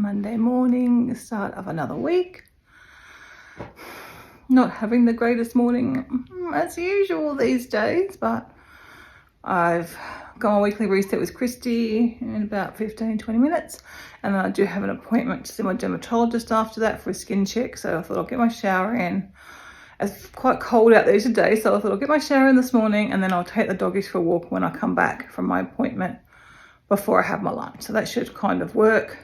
Monday morning, the start of another week. Not having the greatest morning as usual these days, but I've got a weekly reset with Christy in about 15-20 minutes, and I do have an appointment to see my dermatologist after that for a skin check, so I thought I'll get my shower in. It's quite cold out there today, so I thought I'll get my shower in this morning and then I'll take the doggies for a walk when I come back from my appointment before I have my lunch. So that should kind of work.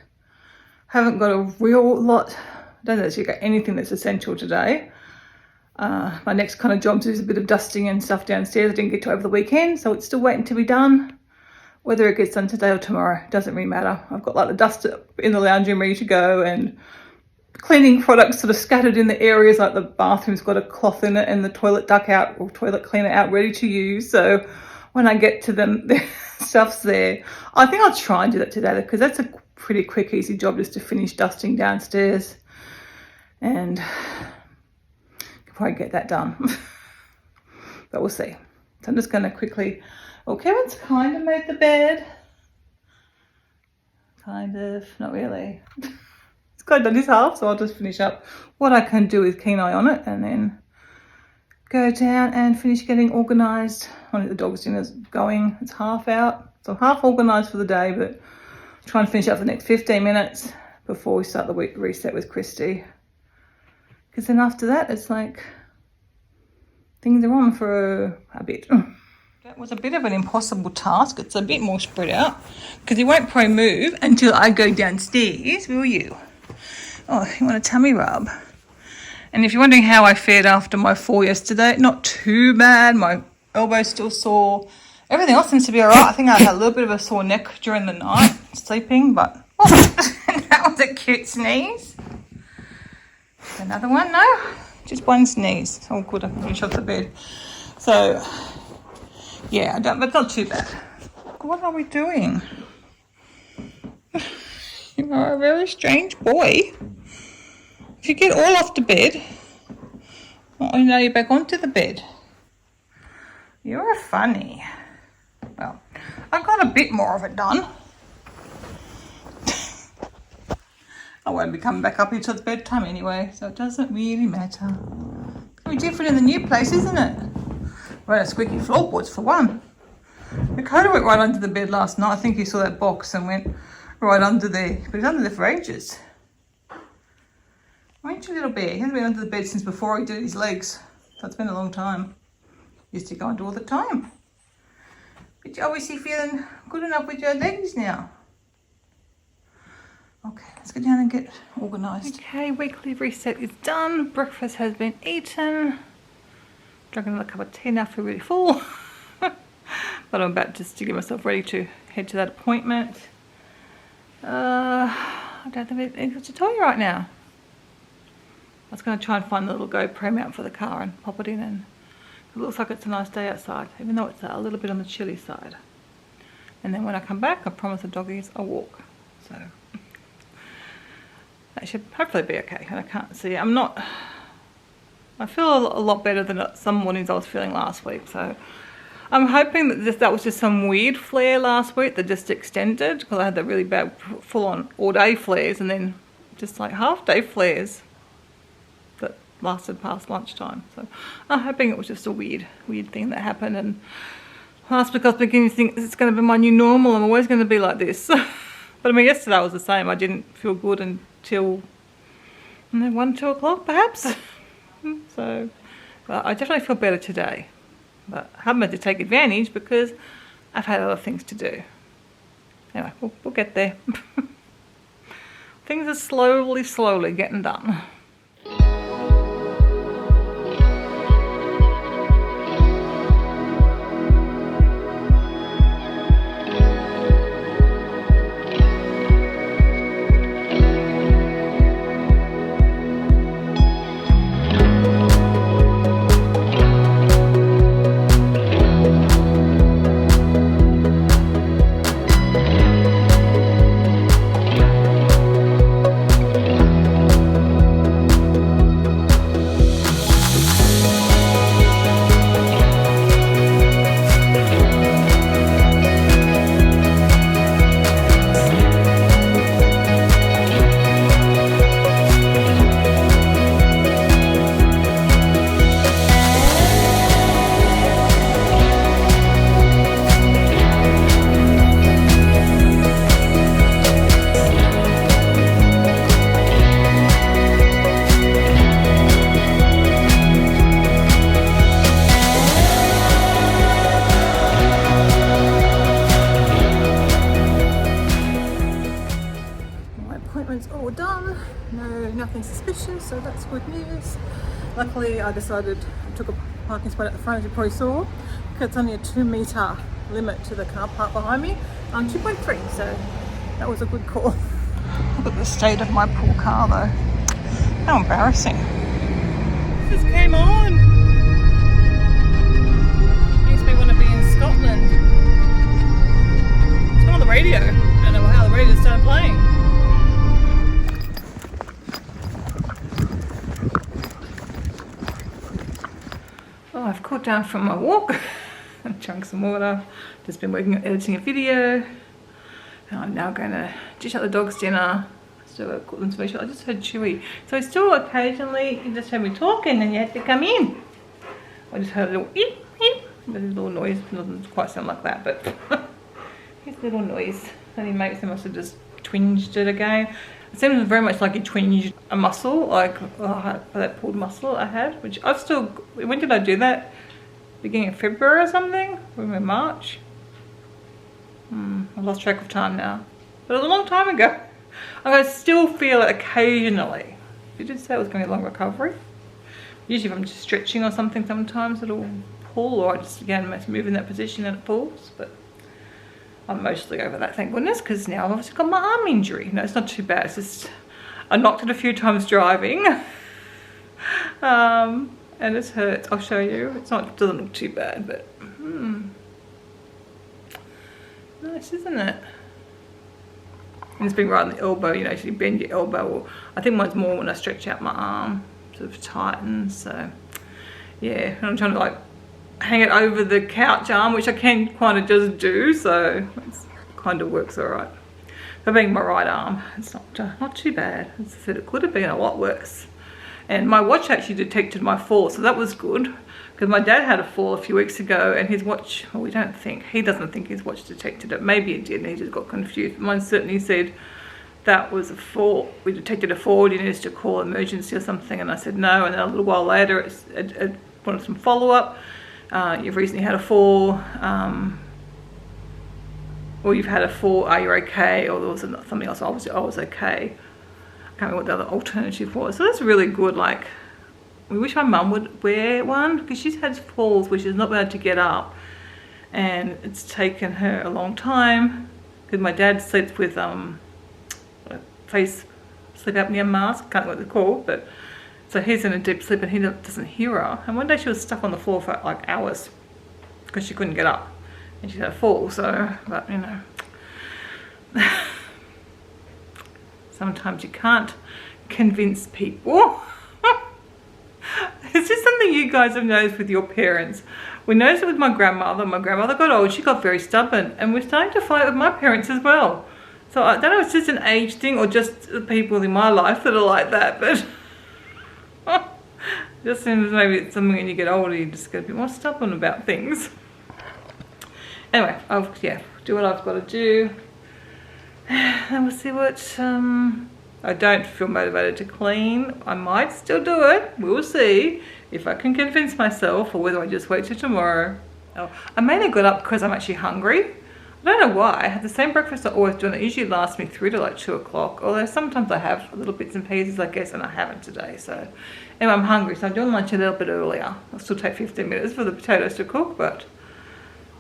Haven't got a real lot, I don't actually got anything that's essential today. My next kind of job is a bit of dusting and stuff downstairs. I didn't get to over the weekend, so it's still waiting to be done. Whether it gets done today or tomorrow, doesn't really matter. I've got like the dust in the lounge room ready to go, and cleaning products sort of scattered in the areas, like the bathroom's got a cloth in it and the toilet duck out or toilet cleaner out ready to use. So when I get to them, the stuff's there. I think I'll try and do that today because that's a pretty quick, easy job, just to finish dusting downstairs, and can probably get that done. But we'll see. So I'm just going to quickly, well, Kevin's kind of made the bed. Kind of, not really. He's got done his half, so I'll just finish up what I can do with keen eye on it and then go down and finish getting organised. One of the dog's dinner's going, it's half out. So I'm half organised for the day, but try and finish up the next 15 minutes before we start the week reset with Christy. Because then after that, it's like things are on for a bit. That was a bit of an impossible task. It's a bit more spread out because you won't probably move until I go downstairs, will you? Oh, you want a tummy rub? And if you're wondering how I fared after my fall yesterday, not too bad. My elbow's still sore. Everything else seems to be all right. I think I had a little bit of a sore neck during the night sleeping, but oh, that was a cute sneeze. Another one? No, just one sneeze. It's all good. I can finish off the bed. So, yeah, but it's not too bad. What are we doing? You are a very strange boy. If you get all off the bed, well, now you're back onto the bed. You're funny. Well, I got a bit more of it done. I won't be coming back up until it's bedtime anyway, so it doesn't really matter. It's going to be different in the new place, isn't it? We had a squeaky floorboards for one. Dakota went right under the bed last night. I think he saw that box and went right under there. But he's under there for ages. Aren't you, little bear? He hasn't been under the bed since before he did his legs. So it's been a long time. Used to go under all the time. But you're obviously feeling good enough with your legs now. Okay, let's go down and get organised. Okay, weekly reset is done. Breakfast has been eaten. Drunk another cup of tea now, feel really full. But I'm about just to get myself ready to head to that appointment. I don't have anything to tell you right now. I was going to try and find the little GoPro mount for the car and pop it in, and it looks like it's a nice day outside, even though it's a little bit on the chilly side. And then when I come back, I promise the doggies a walk. So that should hopefully be okay. And I can't see, I feel a lot better than some mornings I was feeling last week. So I'm hoping that that was just some weird flare last week that just extended, because I had the really bad full-on all-day flares and then just like half-day flares that lasted past lunchtime. So I'm hoping it was just a weird thing that happened. And last week I was beginning to think it's going to be my new normal. I'm always going to be like this. But I mean, yesterday was the same. I didn't feel good until 1, 2 o'clock perhaps. So I definitely feel better today. But I haven't had to take advantage because I've had other things to do. Anyway, we'll get there. Things are slowly getting done. appointments all done. No, nothing suspicious, so that's good news. Luckily, I decided I took a parking spot at the front, as you probably saw, because it's only a 2 metre limit to the car park behind me. I'm 2.3, so that was a good call. Look at the state of my poor car though. How embarrassing. This came on. Makes me want to be in Scotland. It's on the radio. I don't know how the radio started playing. Oh, I've cooled down from my walk. I've drunk some water. Just been working on editing a video. And I'm now going to dish out the dog's dinner. Still got to cook them special. I just heard Chewy. So still occasionally you just heard me talking and you had to come in. I just heard a little eep, eep. There's a little noise. It doesn't quite sound like that, but his little noise that he makes. He must have just twinged it again. It seems very much like he twinged a muscle, like that pulled muscle I had, which I've still. When did I do that? Beginning of February or something? We're in March. I've lost track of time now. But it was a long time ago. I still feel it occasionally. You did say it was going to be a long recovery. Usually if I'm just stretching or something, sometimes it'll pull, or I just, again, move in that position and it pulls. But I'm mostly over that, thank goodness, because now I've obviously got my arm injury. No, it's not too bad. It's just, I knocked it a few times driving. And it hurts. I'll show you. It doesn't look too bad, but nice, isn't it? And it's been right on the elbow, you know, so you bend your elbow. Or I think mine's more when I stretch out my arm, sort of tightens. So yeah, and I'm trying to like hang it over the couch arm, which I can kind of just do. So it kind of works all right. For being my right arm, it's not too bad. As I said, it could have been a lot worse. And my watch actually detected my fall, so that was good. Because my dad had a fall a few weeks ago and his watch, well, he doesn't think his watch detected it. Maybe it did and he just got confused. Mine certainly said that was a fall. We detected a fall, you needed to call emergency or something. And I said no, and then a little while later it wanted some follow-up. You've recently had a fall, or you've had a fall, are you okay? Or there was something else, I was okay. I can't remember what the other alternative was. So that's really good. Like, we wish my mum would wear one because she's had falls where she's not been able to get up, and it's taken her a long time. Because my dad sleeps with a face sleep apnea mask, can't know what they're called, but so he's in a deep sleep and he doesn't hear her. And one day she was stuck on the floor for like hours because she couldn't get up, and she had a fall. So, but you know. Sometimes you can't convince people. It's just something you guys have noticed with your parents. We noticed it with my grandmother. My grandmother got old, she got very stubborn, and we're starting to fight with my parents as well. So I don't know if it's just an age thing or just the people in my life that are like that, but just seems maybe it's something when you get older you just get a bit more stubborn about things. Anyway, I'll do what I've got to do. And we'll see what, I don't feel motivated to clean. I might still do it. We'll see if I can convince myself or whether I just wait till tomorrow. Oh, I mainly got up because I'm actually hungry. I don't know why. I have the same breakfast I always do, and it usually lasts me through to like 2 o'clock. Although sometimes I have little bits and pieces, I guess, and I haven't today. So anyway, I'm hungry, so I'm doing lunch a little bit earlier. It'll still take 15 minutes for the potatoes to cook, but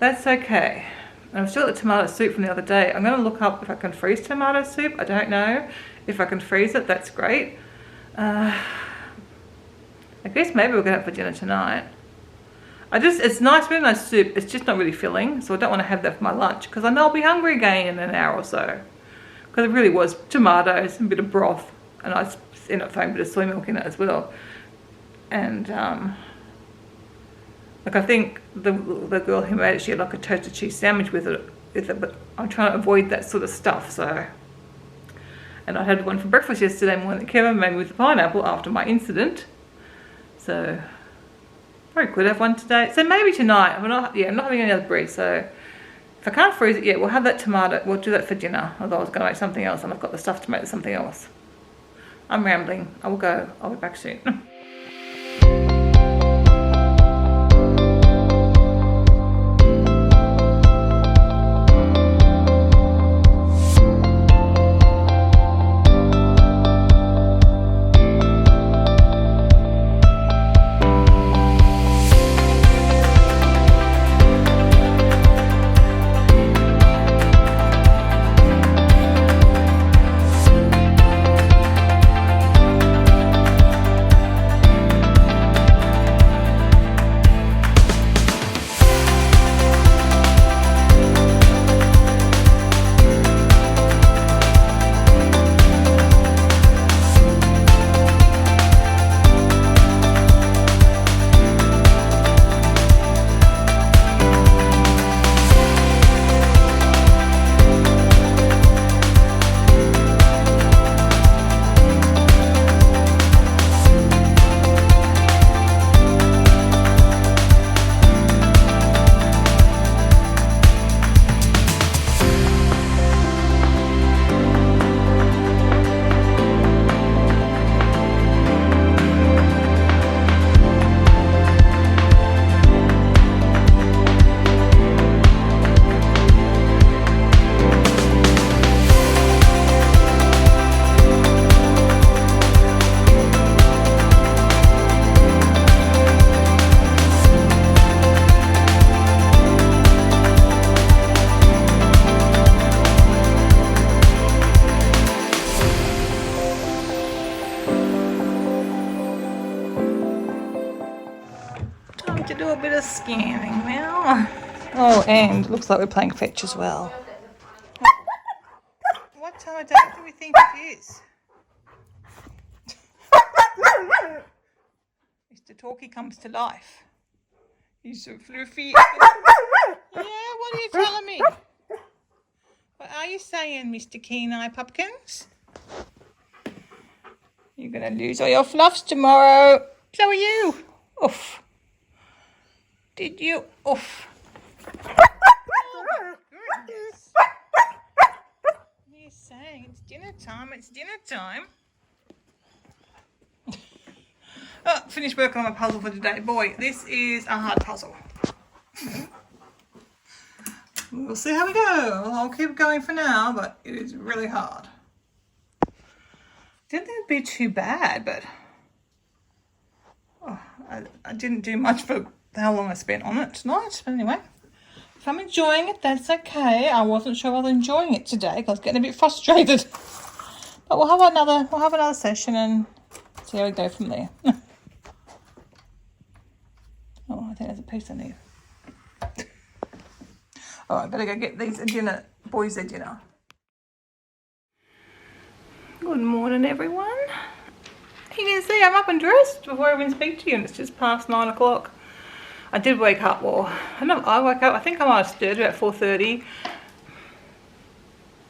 that's okay. And I've still got the tomato soup from the other day. I'm going to look up if I can freeze tomato soup. I don't know. If I can freeze it, that's great. I guess maybe we're going to have for dinner tonight. It's nice, really nice soup. It's just not really filling, so I don't want to have that for my lunch because I know I'll be hungry again in an hour or so. Because it really was tomatoes and a bit of broth, and I ended up throwing a bit of soy milk in it as well. And like I think the girl who made it, she had like a toasted cheese sandwich with it, but I'm trying to avoid that sort of stuff. So, and I had one for breakfast yesterday morning that Kevin made me with the pineapple after my incident. So probably could have one today. So maybe tonight. I'm not having any other bread. So if I can't freeze it yet, we'll have that tomato. We'll do that for dinner. Although I was going to make something else, and I've got the stuff to make something else. I'm rambling. I will go. I'll be back soon. little bit of scanning now. Oh, and looks like we're playing fetch as well. What time of day do we think it is? Mr. Talkie comes to life. He's so fluffy. Yeah, what are you telling me? What are you saying, Mr. Keen-Eye Pumpkins? You're going to lose all your fluffs tomorrow. So are you. Oof. Did you? Oof. Oh, goodness. What are you saying? It's dinner time. It's dinner time. Oh, finished working on my puzzle for today. Boy, this is a hard puzzle. We'll see how we go. I'll keep going for now, but it is really hard. Didn't think it'd be too bad, but I didn't do much for how long I spent on it tonight. But anyway, if I'm enjoying it, that's okay. I wasn't sure I was enjoying it today because I was getting a bit frustrated. But we'll have another session and see how we go from there. Oh, I think there's a piece I need. All right, better go get these dinner, boys their dinner. Good morning, everyone. You can see I'm up and dressed before I even speak to you, and it's just past 9 o'clock. I did wake up, well, I woke up, I think I might have stirred about 4:30.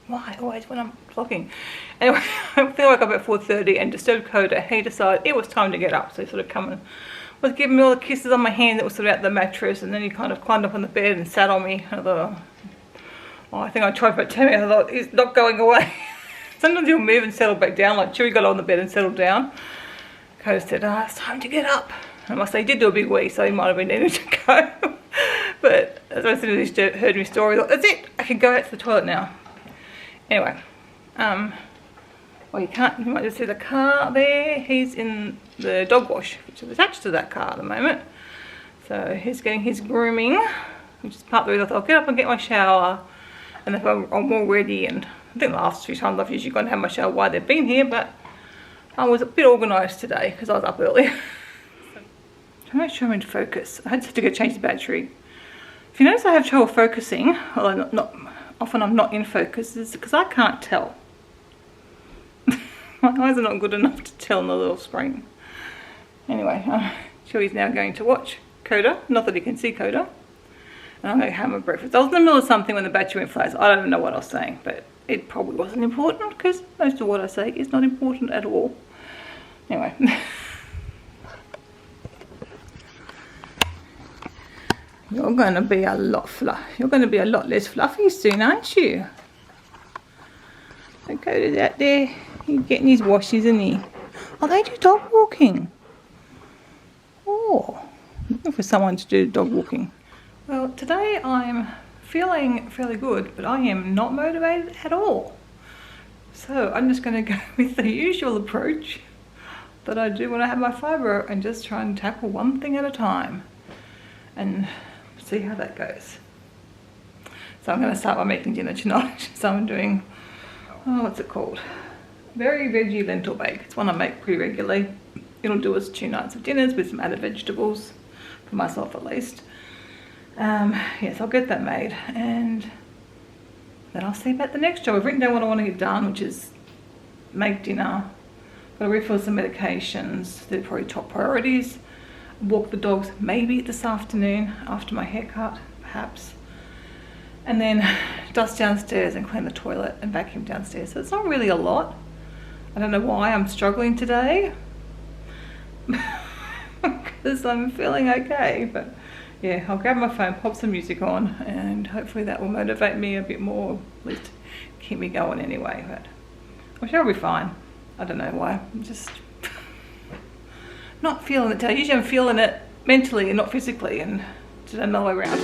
Why? Always when I'm vlogging. Anyway, I think I woke up at 4:30 and disturbed Coda. He decided it was time to get up, so he sort of come and was giving me all the kisses on my hand that was sort of out the mattress, and then he kind of climbed up on the bed and sat on me. And I thought, oh, I think I tried for 10 minutes. I thought, he's not going away. Sometimes he'll move and settle back down, like Chewy got on the bed and settled down. Coda said, it's time to get up. I must say, he did do a big wee, so he might have been needing to go. But as soon as he heard my story, I thought, that's it, I can go out to the toilet now. Anyway, well, you might just see the car there. He's in the dog wash, which is attached to that car at the moment. So he's getting his grooming, which is part of the reason I thought I'll get up and get my shower. And if I'm all ready, and I think the last few times I've usually gone and had my shower while they've been here, but I was a bit organised today because I was up early. So, to make sure I'm in focus, I had to go change the battery. If you notice I have trouble focusing, although often I'm not in focus, is because I can't tell. My eyes are not good enough to tell on the little screen. Anyway, Chewy's now going to watch Coda, not that he can see Coda. And I'm going to have my breakfast. I was in the middle of something when the battery went flat. I don't even know what I was saying, but it probably wasn't important because most of what I say is not important at all. Anyway. You're going to be a lot less fluffy soon, aren't you? So Coda's out there. He's getting his washes, isn't he? Oh, they do dog walking. Oh, looking for someone to do dog walking. Well, today I'm feeling fairly good, but I am not motivated at all. So I'm just going to go with the usual approach that I do when I have my fibro and just try and tackle one thing at a time and see how that goes. So I'm going to start by making dinner tonight. So I'm doing, what's it called? Very veggie lentil bake. It's one I make pretty regularly. It'll do us 2 nights of dinners with some added vegetables, for myself at least. Yes, I'll get that made, and then I'll see about the next job. I've written down what I want to get done, which is make dinner, got to refill some medications. They're probably top priorities. Walk the dogs maybe this afternoon after my haircut, perhaps. And then dust downstairs and clean the toilet and vacuum downstairs. So it's not really a lot. I don't know why I'm struggling today. Because I'm feeling okay, but yeah, I'll grab my phone, pop some music on, and hopefully that will motivate me a bit more, at least keep me going anyway. But I'm sure I'll be fine. I don't know why. I'm just not feeling it today. Usually I'm feeling it mentally and not physically, and just another way around.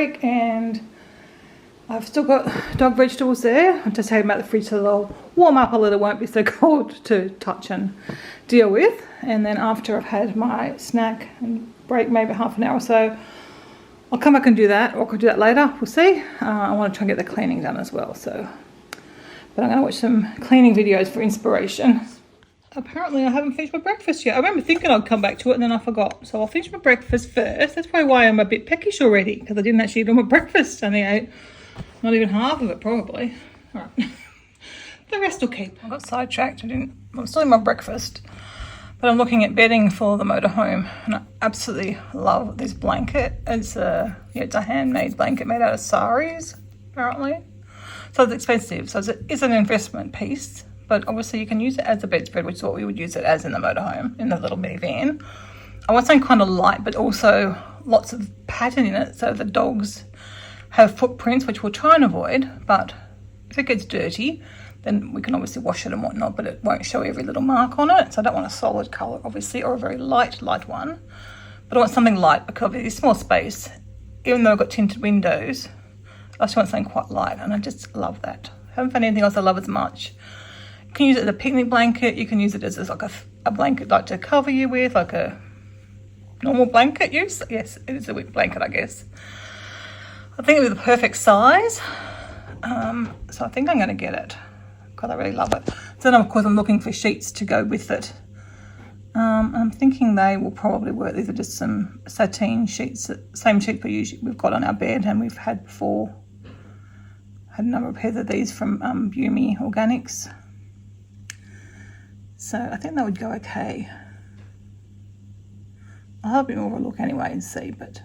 break, and I've still got dog vegetables there. I just had them out the fridge so they'll warm up a little, won't be so cold to touch and deal with. And then after I've had my snack and break, maybe half an hour or so, I'll come back and do that, or I could do that later, we'll see. I want to try and get the cleaning done as well, so. But I'm going to watch some cleaning videos for inspiration. Apparently I haven't finished my breakfast yet. I remember thinking I'd come back to it and then I forgot. So I'll finish my breakfast first. That's probably why I'm a bit peckish already, because I didn't actually do my breakfast. I only ate not even half of it probably. All right. The rest will keep. I got sidetracked. I'm still in my breakfast. But I'm looking at bedding for the motorhome, and I absolutely love this blanket. It's a handmade blanket made out of saris, apparently. So it's expensive. So it's an investment piece, but obviously you can use it as a bedspread, which is what we would use it as in the motorhome, in the little minivan. I want something kind of light, but also lots of pattern in it, so the dogs have footprints, which we'll try and avoid. But if it gets dirty, then we can obviously wash it and whatnot, but it won't show every little mark on it. So I don't want a solid colour, obviously, or a very light one. But I want something light because it's small space. Even though I've got tinted windows, I just want something quite light, and I just love that. I haven't found anything else I love as much. You can use it as a picnic blanket. You can use it as like a blanket like to cover you with, like a normal blanket use. Yes, it is a wet blanket, I guess. I think it was the perfect size. So I think I'm going to get it. I really love it. So then of course I'm looking for sheets to go with it. I'm thinking they will probably work. These are just some sateen sheets, same sheet we've got on our bed, and we've had before. Had a number of pairs of these from Bumi Organics. So I think that would go okay. I'll have a bit more of a look anyway and see, but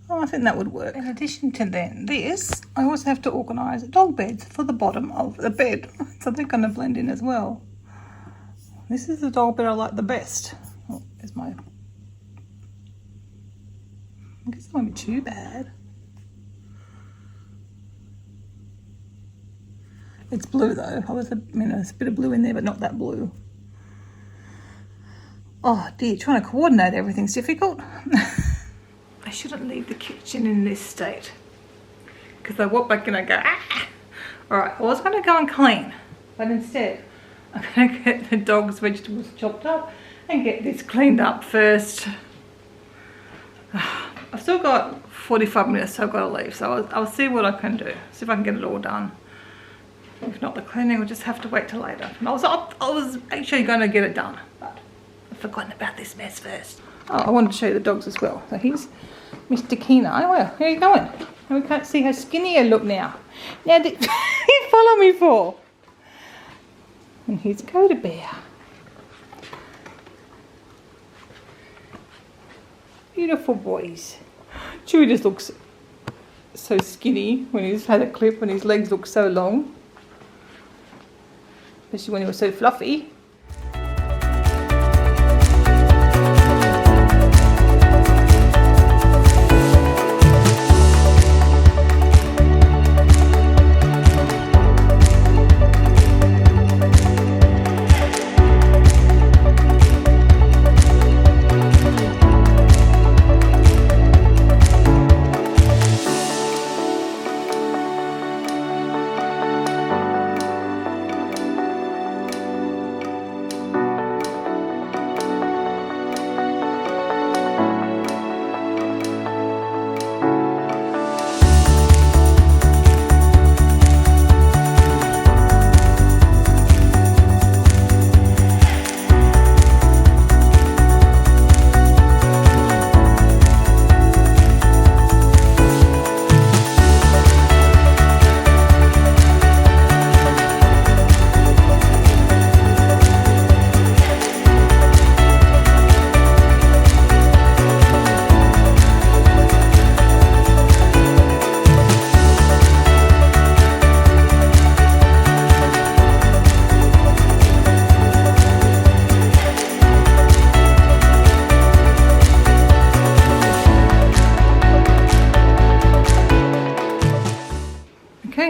I think that would work. In addition to then this, I also have to organise dog beds for the bottom of the bed. So they're going to blend in as well. This is the dog bed I like the best. Oh, there's my... I guess it won't be too bad. It's blue though. There's a bit of blue in there, but not that blue. Oh dear, trying to coordinate everything's difficult. I shouldn't leave the kitchen in this state, because I walk back and I go, ah! All right, I was going to go and clean, but instead I'm going to get the dog's vegetables chopped up and get this cleaned up first. I've still got 45 minutes, so I've got to leave, so I'll see what I can do, see if I can get it all done. If not, the cleaning will just have to wait till later. And I was actually going to get it done, but I've forgotten about this mess first. Oh, I wanted to show you the dogs as well. So here's Mr. Kenai. Well, where are you going? We can't see how skinny you look now. Now, you follow me for? And here's Coda Bear. Beautiful boys. Chewy just looks so skinny when he's had a clip and his legs look so long. Especially when he was so fluffy.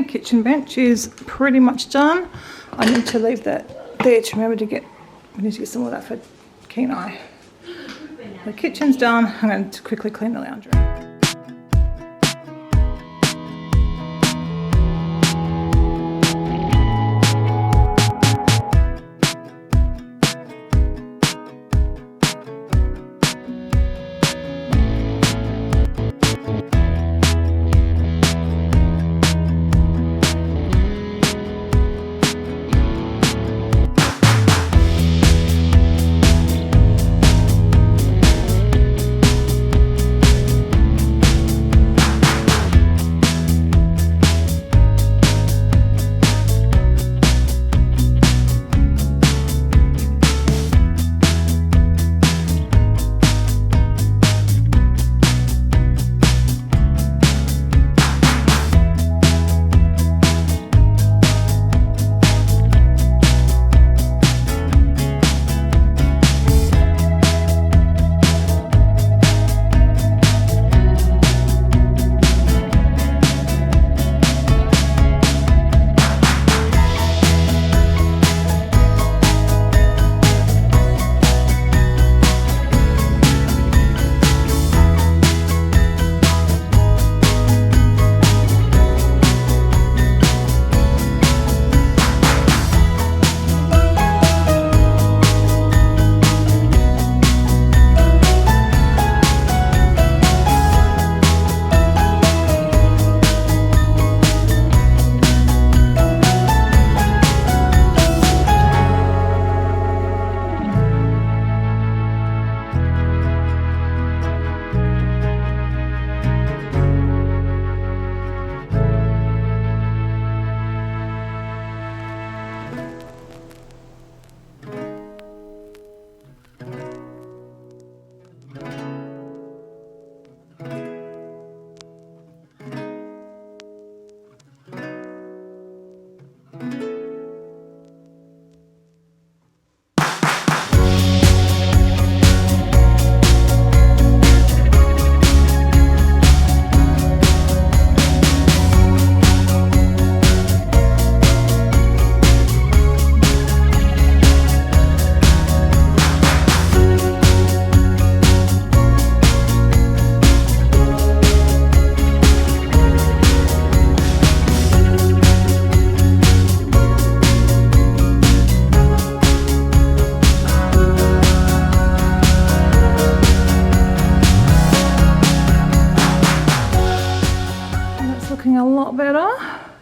Kitchen bench is pretty much done. I need to leave that there to remember to we need to get some more of that for Kenai. The kitchen's done. I'm going to quickly clean the lounge room.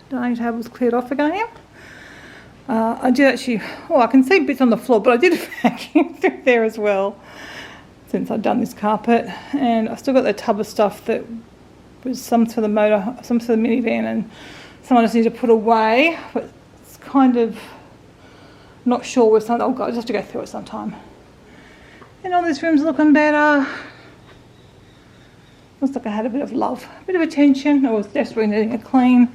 dining table's cleared off again. I did actually, well, I can see bits on the floor, but I did vacuum through there as well since I've done this carpet. And I've still got that tub of stuff that was some for the motor, some for the minivan, and some I just need to put away. But it's kind of not sure where some. Oh God, I just have to go through it sometime. And all this room's looking better. Looks like I had a bit of love, a bit of attention. I was desperately needing a clean.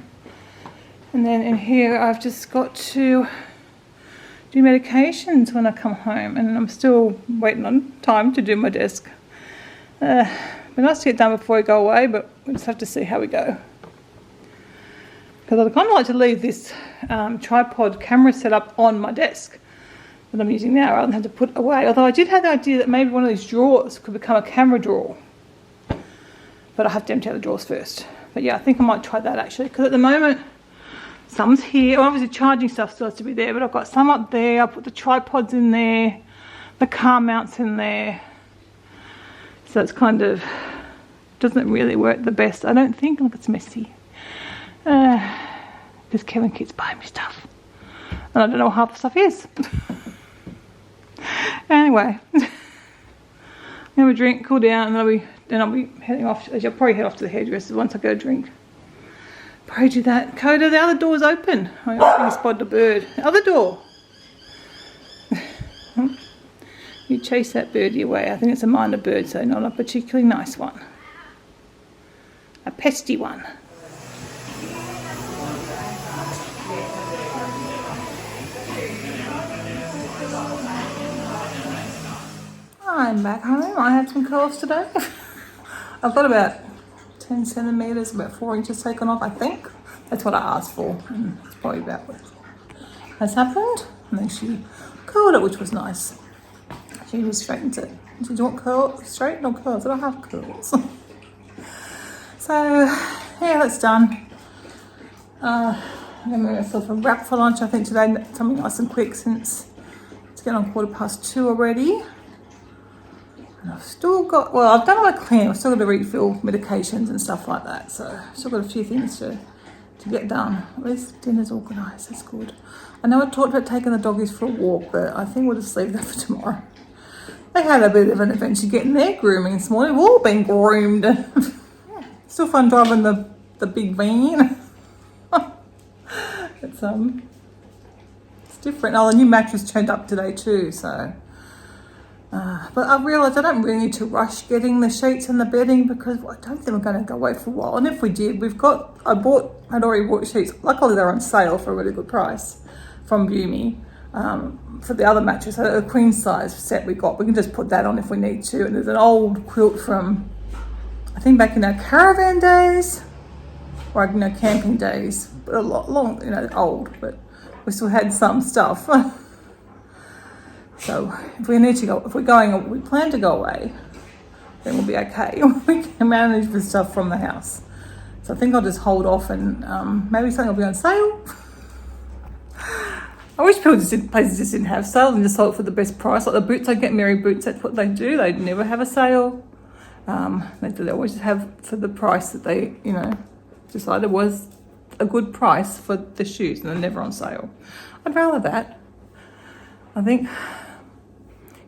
And then in here, I've just got to do medications when I come home, and I'm still waiting on time to do my desk. It'd be nice to get done before I go away, but we'll just have to see how we go. Because I'd kind of like to leave this tripod camera set up on my desk that I'm using now, rather than have to put it away. Although I did have the idea that maybe one of these drawers could become a camera drawer. But I have to empty out the drawers first. But yeah, I think I might try that actually, because at the moment, some's here. Well, obviously charging stuff still has to be there, but I've got some up there. I put the tripods in there, the car mounts in there. So it's kind of, doesn't really work the best, I don't think. Look, it's messy. Because Kevin keeps buying me stuff. And I don't know what half the stuff is. Anyway, have a drink, cool down, and then I'll be heading off. I'll probably head off to the hairdresser once I go drink. Probably do that. Coda, the other door's open. I think I spotted a bird. The other door. You chase that birdie away. I think it's a minor bird, so not a particularly nice one. A pesty one. I'm back home. I had some curls today. I've got about 10 centimetres, about 4 inches taken off, I think. That's what I asked for. And it's probably about what has happened. And then she curled it, which was nice. She just straightens it. Did you want curls, straighten or curls? I don't have curls. So, yeah, that's done. I'm going to make myself a wrap for lunch, I think, today. Something nice and quick since it's getting on 2:15 already. And I've still got, well, I've done all my cleaning. I've still got to refill medications and stuff like that. So I've still got a few things to get done. At least dinner's organised. That's good. I know I talked about taking the doggies for a walk, but I think we'll just leave that for tomorrow. They had a bit of an adventure getting their grooming this morning. We've all been groomed. Still fun driving the big van. It's different. Oh, the new mattress turned up today too, so. But I've realised I don't really need to rush getting the sheets and the bedding, because I don't think we're going to go away for a while. And if we did, I'd already bought sheets. Luckily they're on sale for a really good price from Bumi. For the other mattress, a queen size set we got. We can just put that on if we need to. And there's an old quilt from, I think back in our caravan days, or camping days, but a lot long, old, but we still had some stuff. So if we plan to go away, then we'll be okay. We can manage with stuff from the house. So I think I'll just hold off, and maybe something will be on sale. I wish places just didn't have sales and just sold it for the best price. Like the boots, I get Mary Boots, that's what they do. They never have a sale. They always have for the price that they, decided was a good price for the shoes, and they're never on sale. I'd rather that, I think.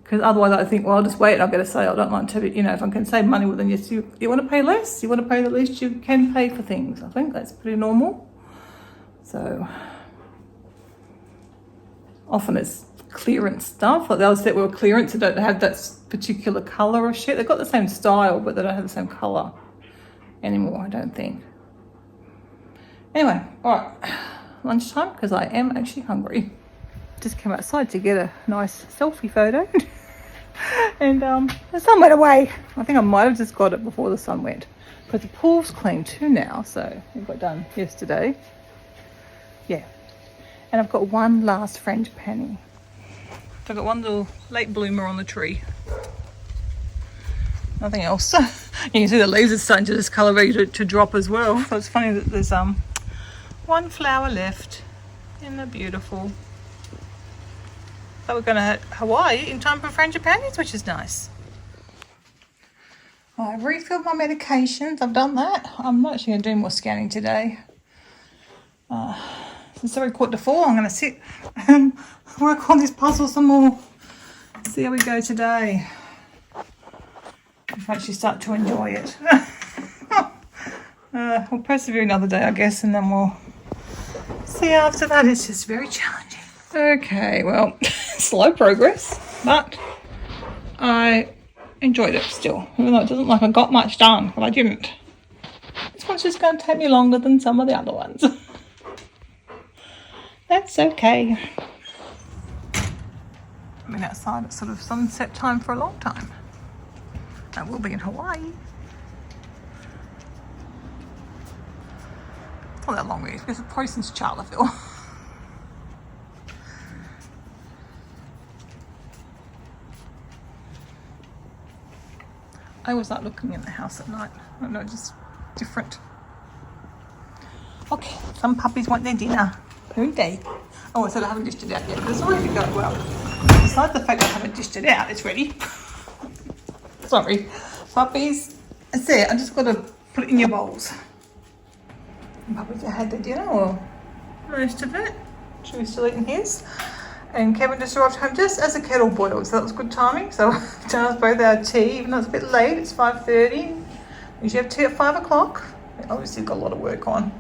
Because otherwise I think, well, I'll just wait and I'll get a sale. I don't like to, if I can save money, well then yes, you want to pay less. You want to pay the least you can pay for things. I think that's pretty normal. So often it's clearance stuff. Like the other set were clearance, they don't have that particular colour or shit. They've got the same style, but they don't have the same colour anymore, I don't think. Anyway, all right, lunchtime, because I am actually hungry. Just came outside to get a nice selfie photo. And the sun went away. I think I might have just got it before the sun went. But the pool's clean too now, so it got done yesterday. Yeah. And I've got one last French penny. So I've got one little late bloomer on the tree. Nothing else. You can see the leaves are starting to discolour, ready to drop as well. So it's funny that there's one flower left in the beautiful. But we're going to Hawaii in time for frangipanis, which is nice. I've refilled my medications. I've done that. I'm not actually going to do more scanning today. Since it's already 3:45, I'm going to sit and work on this puzzle some more. See how we go today. If I actually start to enjoy it. We'll persevere another day, I guess, and then we'll see after that. It's just very challenging. Okay, well, slow progress, but I enjoyed it still, even though it doesn't like I got much done, but I didn't. This one's just going to take me longer than some of the other ones. That's okay. I've been outside at sort of sunset time for a long time. I will be in Hawaii. It's not that long really, because it's probably since Charlottesville. I always like looking in the house at night. I don't know, just different. Okay, some puppies want their dinner. Who they? Oh, I said I haven't dished it out yet, but it's ready to go. Well, besides the fact that I haven't dished it out, it's ready. Sorry. Puppies, that's it. I just got to put it in your bowls. And puppies have had their dinner, or most of it. Chewie's still eating his. And Kevin just arrived home just as the kettle boiled, so that was good timing. So we've done us both our tea, even though it's a bit late. It's 5:30. We usually have tea at 5 o'clock. Obviously, got a lot of work on.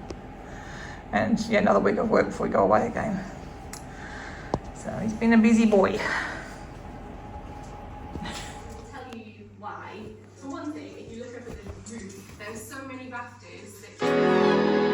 And yeah, another week of work before we go away again. So he's been a busy boy. Tell you why. For one thing, if you look over the roof, there's so many rafters that